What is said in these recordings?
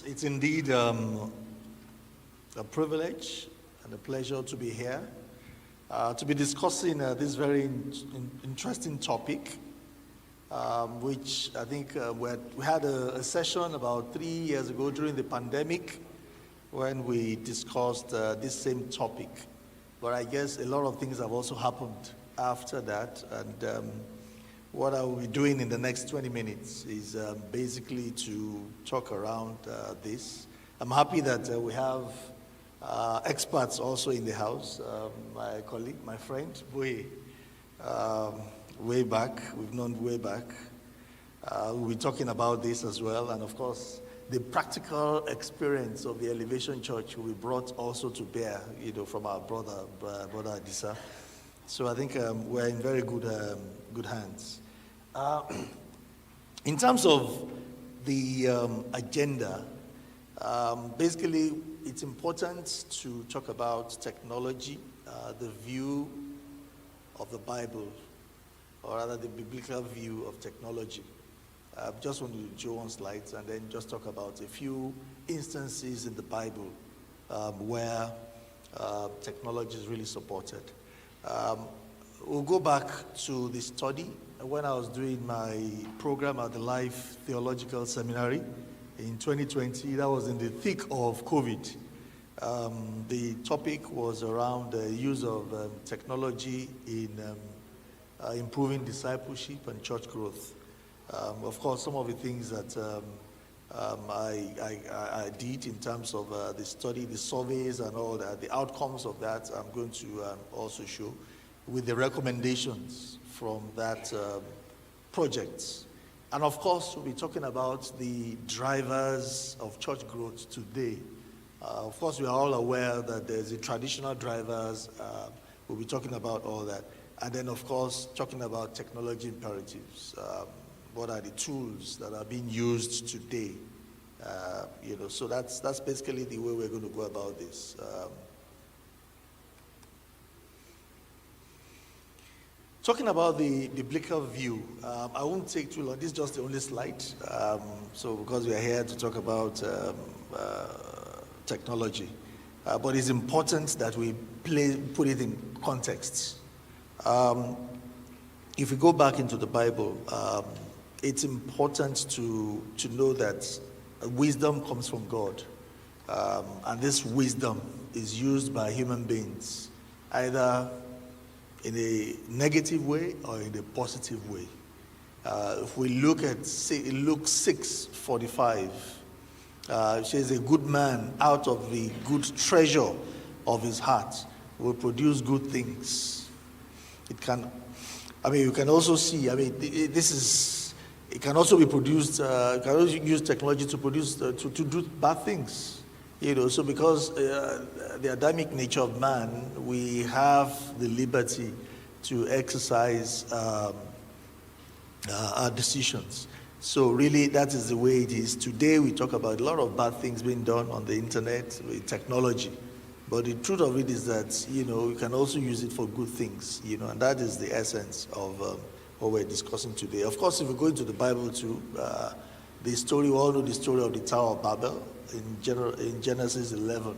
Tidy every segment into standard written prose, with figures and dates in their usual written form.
It's indeed a privilege and a pleasure to be here, to be discussing this very interesting topic, which I think we had a session about 3 years ago during the pandemic when we discussed this same topic. But I guess a lot of things have also happened after that, and what I will be doing in the next 20 minutes is basically to talk around this. I'm happy that we have experts also in the house. My colleague, my friend, way back, we've known way back. We'll be talking about this as well, and of course, the practical experience of the Elevation Church will be brought also to bear, from our brother Adisa. So I think we're in very good hands. In terms of the agenda, basically it's important to talk about technology, the view of the Bible, or rather the biblical view of technology. I just want to show on slides and then just talk about a few instances in the Bible where technology is really supported. We'll go back to the study. When I was doing my program at the Life Theological Seminary in 2020, that was in the thick of COVID. The topic was around the use of technology in improving discipleship and church growth. Of course, some of the things that I did in terms of the study, the surveys and all that, the outcomes of that, I'm going to also show with the recommendations from that project. And of course, we'll be talking about the drivers of church growth today. Of course, we are all aware that there's the traditional drivers. We'll be talking about all that. And then, of course, talking about technology imperatives. What are the tools that are being used today? So that's basically the way we're going to go about this. Talking about the biblical view, I won't take too long. This is just the only slide. So because we are here to talk about technology, but it's important that we put it in context. If we go back into the Bible, it's important to know that wisdom comes from God, and this wisdom is used by human beings, either in a negative way or in a positive way. If we look at Luke 6:45, it says, "A good man out of the good treasure of his heart will produce good things." You can also see, it can also be produced, you can also use technology to produce, to do bad things. So because the Adamic nature of man, we have the liberty to exercise our decisions. So really, that is the way it is. Today, we talk about a lot of bad things being done on the internet with technology. But the truth of it is that, you can also use it for good things, and that is the essence of what we're discussing today. Of course, if we go into the Bible too, the story, we all know the story of the Tower of Babel in Genesis 11.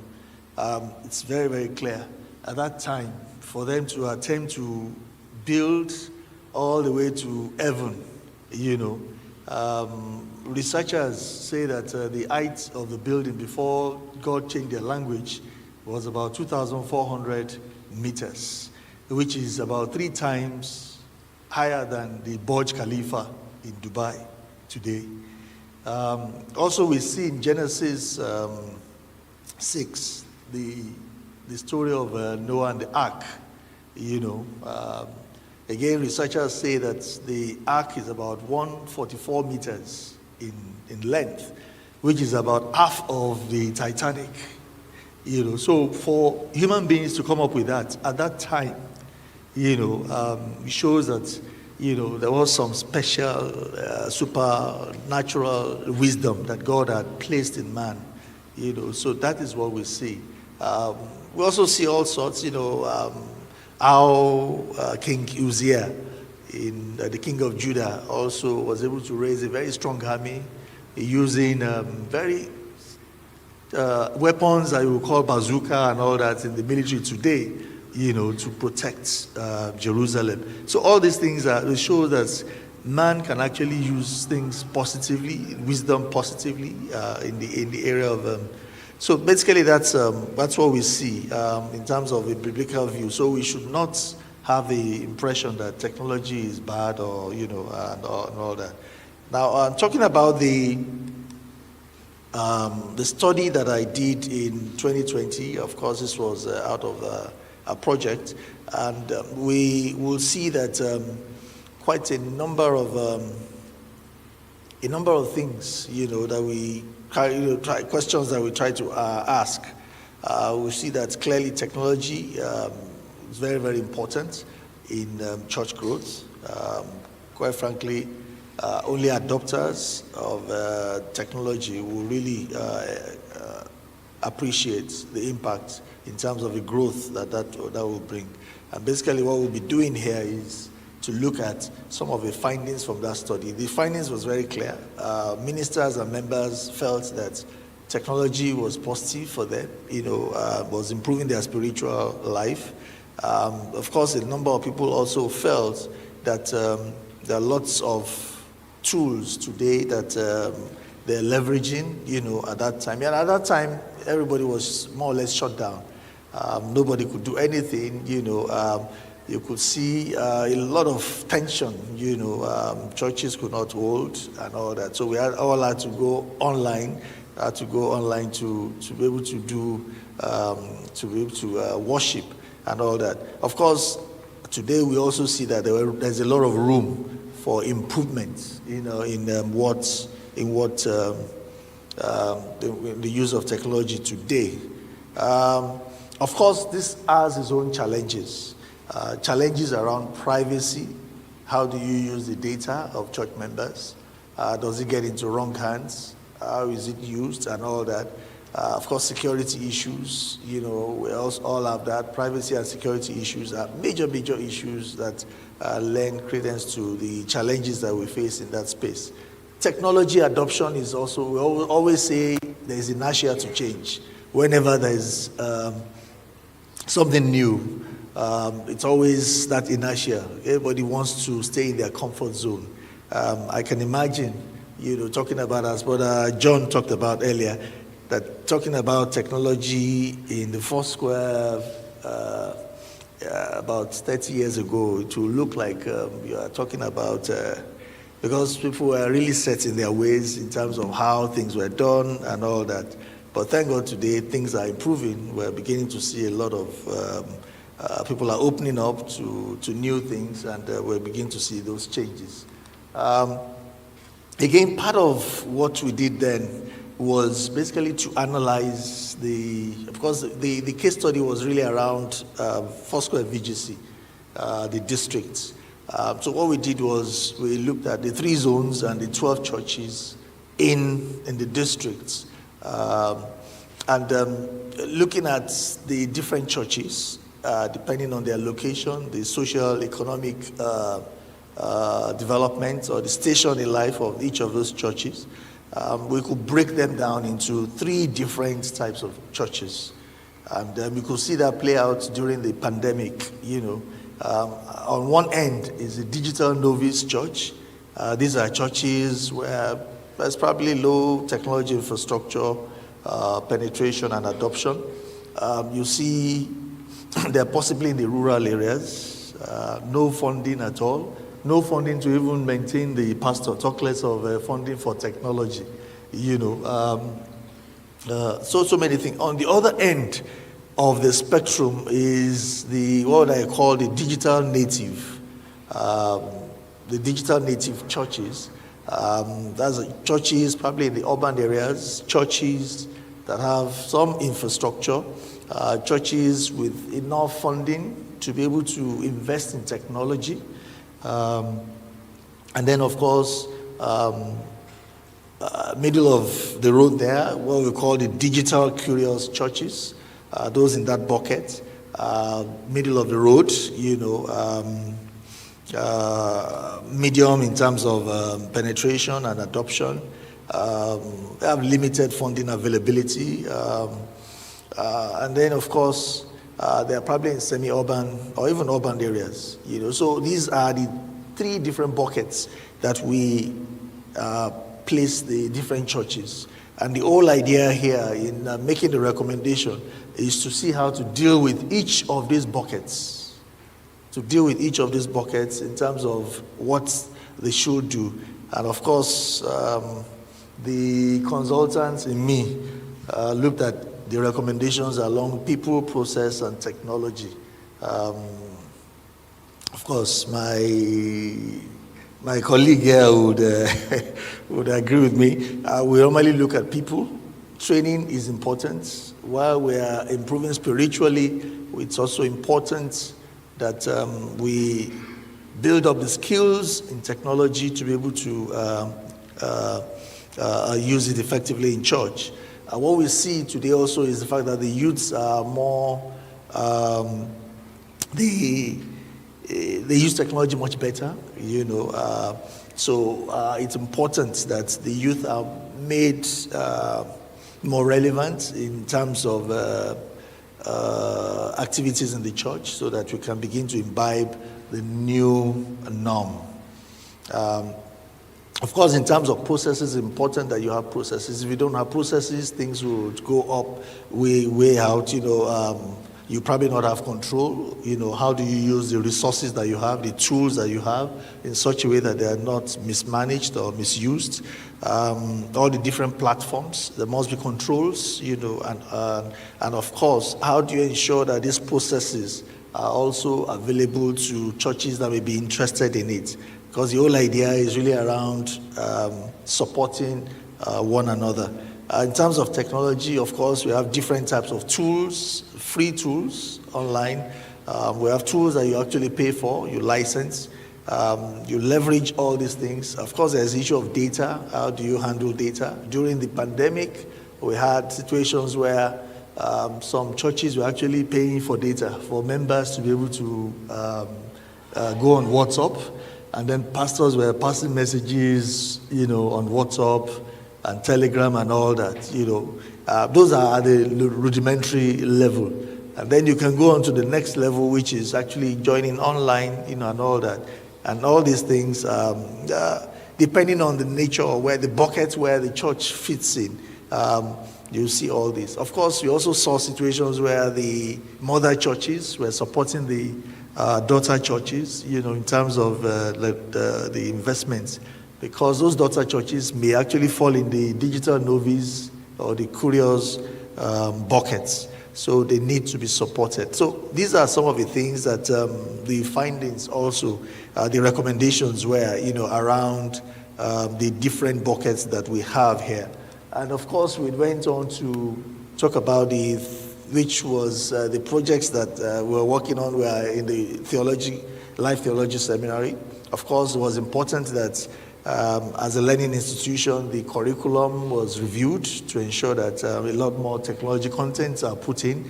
It's very, very clear. At that time, for them to attempt to build all the way to heaven, researchers say that the height of the building before God changed their language was about 2,400 meters, which is about 3 times higher than the Burj Khalifa in Dubai today. Also, we see in Genesis 6 the story of Noah and the ark. Again, researchers say that the ark is about 144 meters in length, which is about half of the Titanic. So for human beings to come up with that at that time, it shows that there was some special supernatural wisdom that God had placed in man. So that is what we see. We also see all sorts. How King Uzziah, the king of Judah, also was able to raise a very strong army using very weapons that we call bazooka and all that in the military today, to protect Jerusalem. So all these things show that man can actually use things positively, wisdom positively in the area of. So basically, that's what we see in terms of a biblical view. So we should not have the impression that technology is bad or and all that. Now, talking about the study that I did in 2020, of course, this was out of a project, and we will see that quite a number of things, that we questions that we try to ask. We see that clearly technology is very, very important in church growth. Quite frankly, only adopters of technology will really appreciate the impact in terms of the growth that will bring. And basically what we'll be doing here is to look at some of the findings from that study. The findings was very clear. Ministers and members felt that technology was positive for them, was improving their spiritual life. Of course, a number of people also felt that there are lots of tools today that they're leveraging, at that time. And at that time, everybody was more or less shut down. Nobody could do anything, you could see a lot of tension, churches could not hold and all that. So we all had to go online, to be able to do, to be able to worship and all that. Of course, today we also see that there's a lot of room for improvement, in the use of technology today. Of course, this has its own challenges. Challenges around privacy. How do you use the data of church members? Does it get into wrong hands? How is it used and all that? Of course, security issues, we also all have that. Privacy and security issues are major issues that lend credence to the challenges that we face in that space. Technology adoption is also, we always say there's inertia to change. Whenever there's something new, it's always that inertia. Everybody wants to stay in their comfort zone. I can imagine, talking about, as Brother John talked about earlier, that talking about technology in the Foursquare about 30 years ago, it will look like you are talking about, because people were really set in their ways in terms of how things were done and all that. But thank God today things are improving. We're beginning to see a lot of people are opening up to new things, and we're beginning to see those changes. Again, part of what we did then was basically to analyze of course, the case study was really around Foursquare VGC, the districts. So what we did was we looked at the 3 zones and the 12 churches in the districts, and looking at the different churches, depending on their location, the social, economic development, or the station in life of each of those churches. We could break them down into 3 different types of churches. And we could see that play out during the pandemic, On one end is the digital novice church. These are churches where there's probably low technology infrastructure, penetration and adoption. You see they're possibly in the rural areas, no funding at all. No funding to even maintain the pastor, talk less of funding for technology, so many things. On the other end of the spectrum is what I call the digital native churches. That's churches probably in the urban areas, churches that have some infrastructure, churches with enough funding to be able to invest in technology. And then, of course, middle of the road there, what we call the digital curious churches, those in that bucket. Middle of the road, medium in terms of penetration and adoption. They have limited funding availability. And then, of course, they are probably in semi-urban or even urban areas. So these are the three different buckets that we place the different churches. And the whole idea here in making the recommendation is to see how to deal with each of these buckets. To deal with each of these buckets in terms of what they should do. And of course, the consultants in me looked at the recommendations along people, process, and technology. Of course, my colleague here would agree with me. We normally look at people. Training is important. While we are improving spiritually, it's also important that we build up the skills in technology to be able to use it effectively in church. What we see today also is the fact that the youths are more, they use technology much better, so it's important that the youth are made more relevant in terms of activities in the church so that we can begin to imbibe the new norm. Of course, in terms of processes, it's important that you have processes. If you don't have processes, things will go up, way out. You probably not have control. How do you use the resources that you have, the tools that you have, in such a way that they are not mismanaged or misused? All the different platforms, there must be controls. And of course, how do you ensure that these processes are also available to churches that may be interested in it? Because the whole idea is really around supporting one another. In terms of technology, of course, we have different types of tools, free tools online. We have tools that you actually pay for, you license. You leverage all these things. Of course, there's the issue of data. How do you handle data? During the pandemic, we had situations where some churches were actually paying for data for members to be able to go on WhatsApp. And then pastors were passing messages, on WhatsApp and Telegram and all that, Those are at the rudimentary level. And then you can go on to the next level, which is actually joining online, and all that. And all these things, depending on the nature or where the buckets where the church fits in, you see all this. Of course, we also saw situations where the mother churches were supporting the daughter churches, in terms of the investments, because those daughter churches may actually fall in the digital novice or the curious buckets, so they need to be supported. So these are some of the things that the findings also, the recommendations were, around the different buckets that we have here. And of course, we went on to talk about which was the projects that we were working on were in the Life Theology Seminary. Of course, it was important that as a learning institution, the curriculum was reviewed to ensure that a lot more technology contents are put in,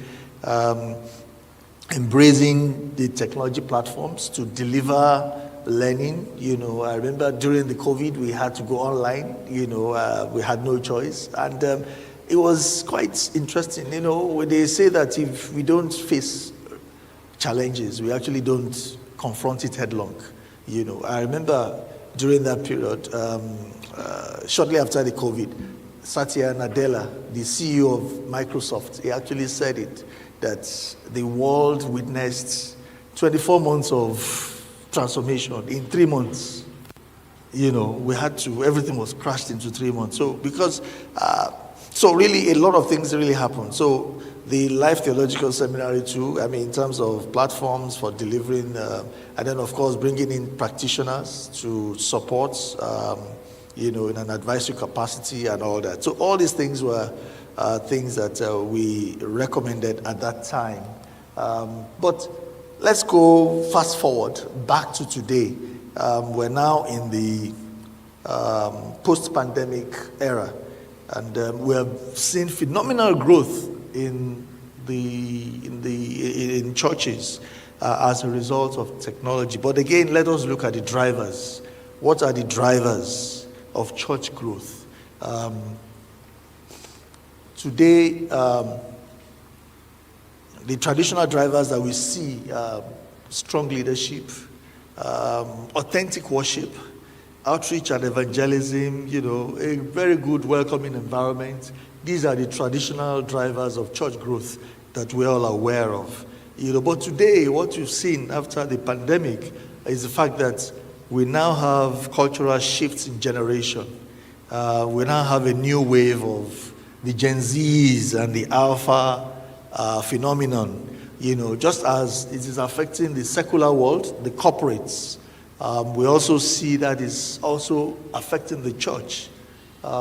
embracing the technology platforms to deliver learning. I remember during the COVID, we had to go online, we had no choice. And it was quite interesting, when they say that if we don't face challenges, we actually don't confront it headlong. I remember during that period, shortly after the COVID, Satya Nadella, the CEO of Microsoft, he actually said it, that the world witnessed 24 months of transformation in 3 months. We had to, everything was crashed into 3 months. So really, a lot of things really happened. So the Life Theological Seminary too, in terms of platforms for delivering, and then of course bringing in practitioners to support, in an advisory capacity and all that. So all these things were things that we recommended at that time. But let's go fast forward back to today. We're now in the post-pandemic era. And we have seen phenomenal growth in churches as a result of technology. But again, let us look at the drivers. What are the drivers of church growth? Today, the traditional drivers that we see, strong leadership, authentic worship, outreach and evangelism, a very good welcoming environment. These are the traditional drivers of church growth that we're all aware of. But today, what you've seen after the pandemic is the fact that we now have cultural shifts in generation. We now have a new wave of the Gen Zs and the Alpha phenomenon, just as it is affecting the secular world, the corporates. We also see that is also affecting the church.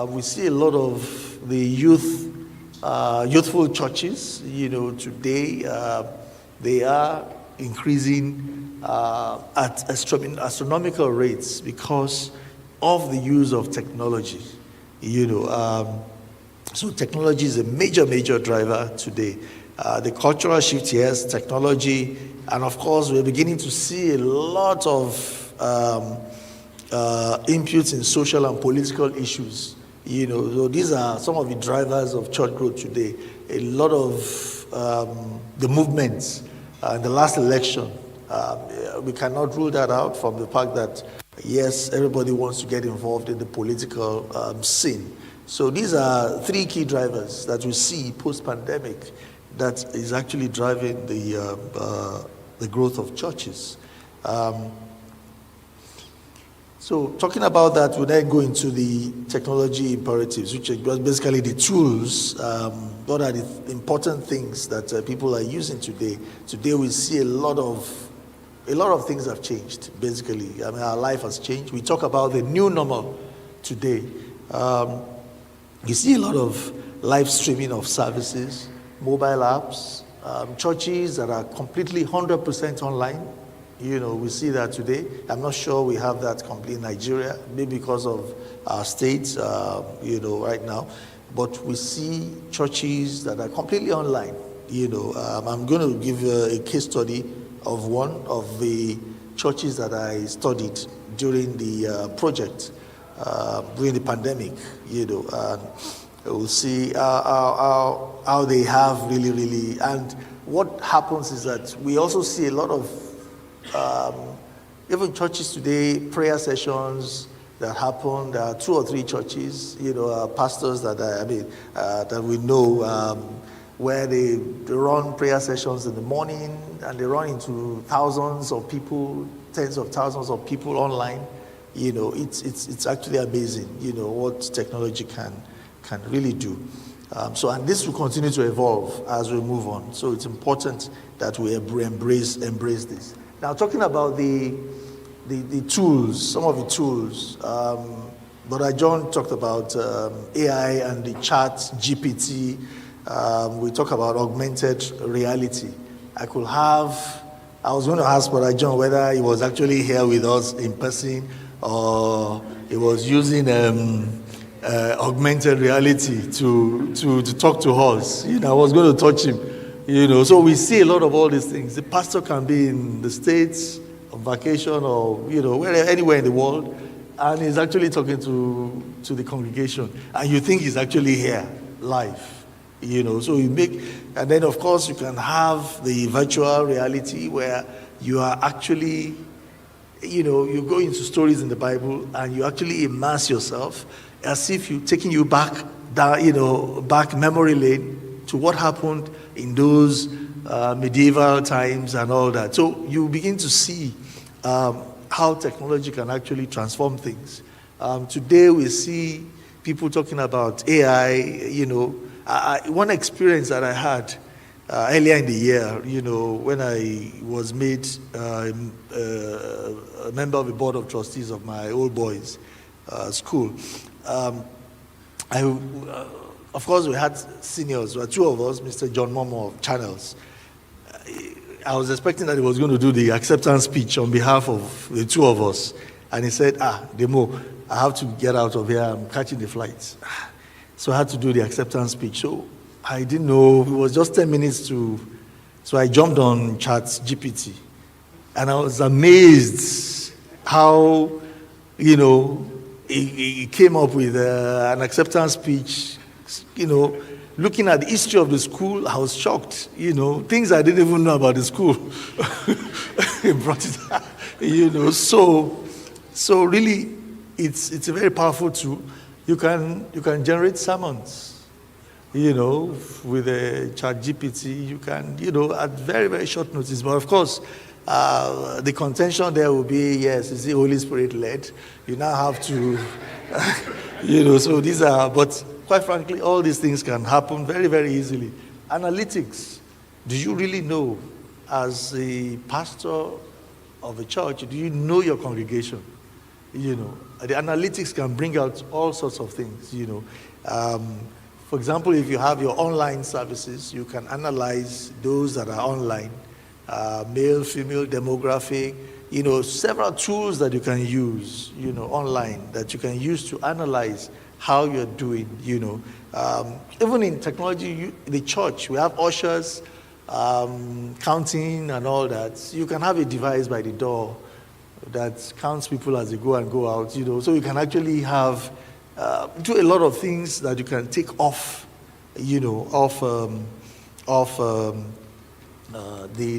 We see a lot of the youthful churches, today they are increasing at astronomical rates because of the use of technology. So technology is a major driver today. The cultural shift, yes, technology, and of course we're beginning to see a lot of inputs in social and political issues. So these are some of the drivers of church growth today. A lot of the movements in the last election, we cannot rule that out from the fact that, yes, everybody wants to get involved in the political scene. So these are three key drivers that we see post-pandemic that is actually driving the growth of churches. So talking about that, we then go into the technology imperatives, which are basically the tools. What are the important things that people are using today? Today we see a lot of things have changed, basically. I mean, our life has changed. We talk about the new normal today. You see a lot of live streaming of services, mobile apps, churches that are completely 100% online. We see that today. I'm not sure we have that complete in Nigeria, maybe because of our states, right now. But we see churches that are completely online. I'm going to give a case study of one of the churches that I studied during the project, during the pandemic, and we'll see how they have really, and what happens is that we also see a lot of even churches today, prayer sessions that happen. There are 2 or 3 churches, pastors that that we know, where they run prayer sessions in the morning, and they run into thousands of people, tens of thousands of people online. It's actually amazing, what technology can really do. And this will continue to evolve as we move on. So it's important that we embrace this. Now, talking about the tools, some of the tools, Brother John talked about AI and the chat GPT. We talk about augmented reality. I was going to ask Brother John whether he was actually here with us in person or he was using augmented reality to talk to us. I was going to touch him. So we see a lot of all these things. The pastor can be in the States on vacation or, anywhere in the world, and he's actually talking to the congregation. And you think he's actually here, live, So you and then of course you can have the virtual reality where you are actually, you go into stories in the Bible and you actually immerse yourself as if you're taking you back down, back memory lane to what happened in those medieval times and all that. So you begin to see how technology can actually transform things. Today we see people talking about AI. One experience that I had earlier in the year, when I was made a member of the board of trustees of my old boys' school. Of course, we had seniors. There were 2 of us, Mr. John Momo of Channels. I was expecting that he was going to do the acceptance speech on behalf of the 2 of us. And he said, Demo, I have to get out of here. I'm catching the flight. So I had to do the acceptance speech. So I didn't know. It was just 10 minutes so I jumped on Chat GPT. And I was amazed how, he came up with an acceptance speech, looking at the history of the school. I was shocked, things I didn't even know about the school. He brought it up, so really, it's a very powerful tool. You can generate sermons, with a chat GPT. You can, at very, very short notice. But of course, the contention there will be, yes, is the Holy Spirit led? You now have to, so these are, but quite frankly, all these things can happen very, very easily. Analytics. Do you really know, as a pastor of a church, do you know your congregation? The analytics can bring out all sorts of things, For example, if you have your online services, you can analyze those that are online, male, female, demographic, several tools that you can use, online that you can use to analyze how you're doing, Even in technology, the church, we have ushers, counting and all that. You can have a device by the door that counts people as they go and go out, So you can actually have, do a lot of things that you can take off, the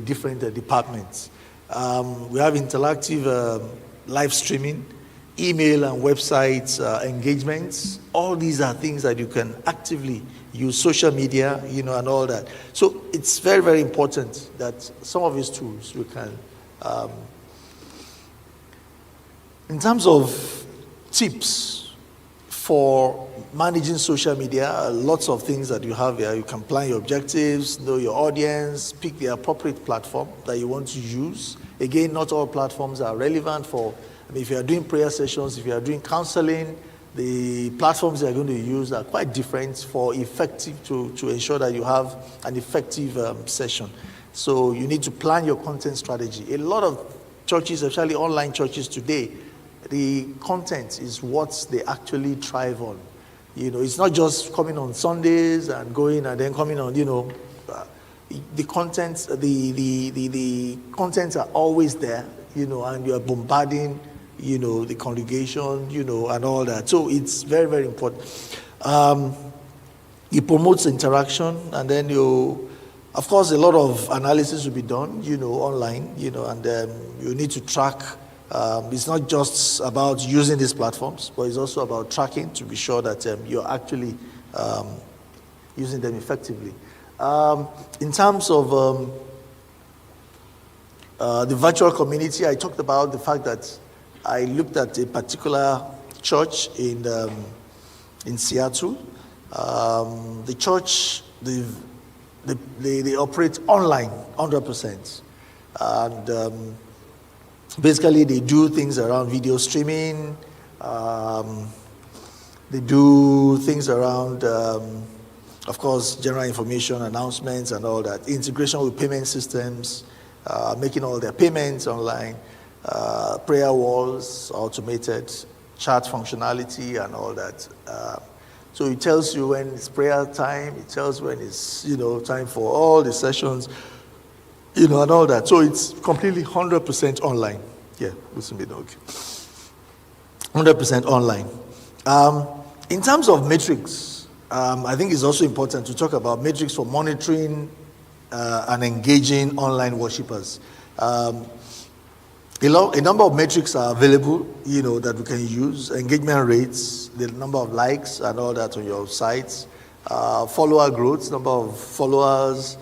different departments. We have interactive live streaming, email and website engagements. All these are things that you can actively use, social media, and all that. So it's very, very important that some of these tools we can. In terms of tips for managing social media, lots of things that you have here. You can plan your objectives, know your audience, pick the appropriate platform that you want to use. Again, not all platforms are relevant for, if you are doing prayer sessions, if you are doing counseling, the platforms you are going to use are quite different for effective, to ensure that you have an effective session. So you need to plan your content strategy. A lot of churches, especially online churches today, the content is what they actually thrive on. It's not just coming on Sundays and going and then coming on, the contents, the contents are always there, and you are bombarding, the congregation, and all that. So it's very, very important. It promotes interaction, and then of course, a lot of analysis will be done, online, and you need to track. It's not just about using these platforms, but it's also about tracking to be sure that you're actually using them effectively. In terms of the virtual community, I talked about the fact that I looked at a particular church in Seattle. The church, they operate online 100%. And basically, they do things around video streaming. They do things around, of course, general information, announcements, and all that. Integration with payment systems, making all their payments online, prayer walls, automated chat functionality, and all that. So it tells you when it's prayer time. It tells when it's time for all the sessions. And all that. So it's completely 100% online. Yeah, listen to me, dog. 100% online. In terms of metrics, I think it's also important to talk about metrics for monitoring and engaging online worshipers. A number of metrics are available, that we can use. Engagement rates, the number of likes and all that on your sites. Follower growth, number of followers,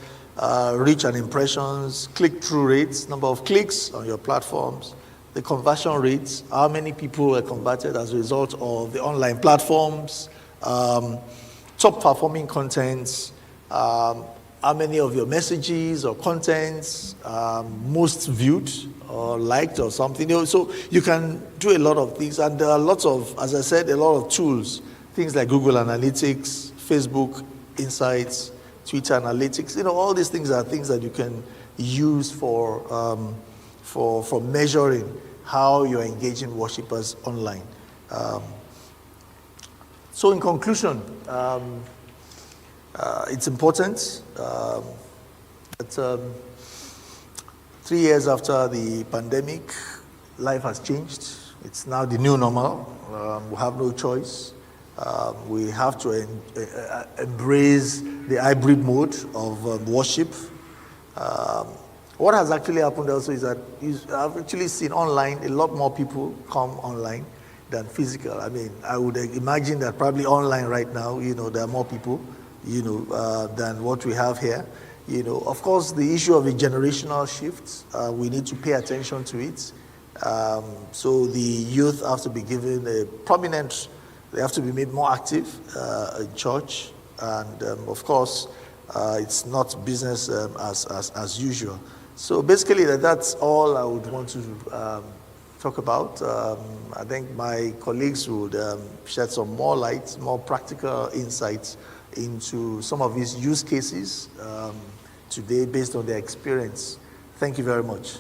reach and impressions, click-through rates, number of clicks on your platforms, the conversion rates, how many people were converted as a result of the online platforms, top performing contents, how many of your messages or contents most viewed or liked or something. So you can do a lot of things, and there are lots of, as I said, a lot of tools, things like Google Analytics, Facebook Insights, Twitter Analytics. All these things are things that you can use for measuring how you're engaging worshipers online. So in conclusion, it's important that 3 years after the pandemic, life has changed. It's now the new normal. We have no choice. We have to embrace the hybrid mode of worship. What has actually happened also is that I've actually seen online a lot more people come online than physical. I mean, I would imagine that probably online right now, there are more people, than what we have here. Of course, the issue of a generational shift, we need to pay attention to it. So the youth have to be given a prominent, they have to be made more active in church. And of course, it's not business as usual. So basically, that's all I would want to talk about. I think my colleagues would shed some more light, more practical insights into some of these use cases today based on their experience. Thank you very much.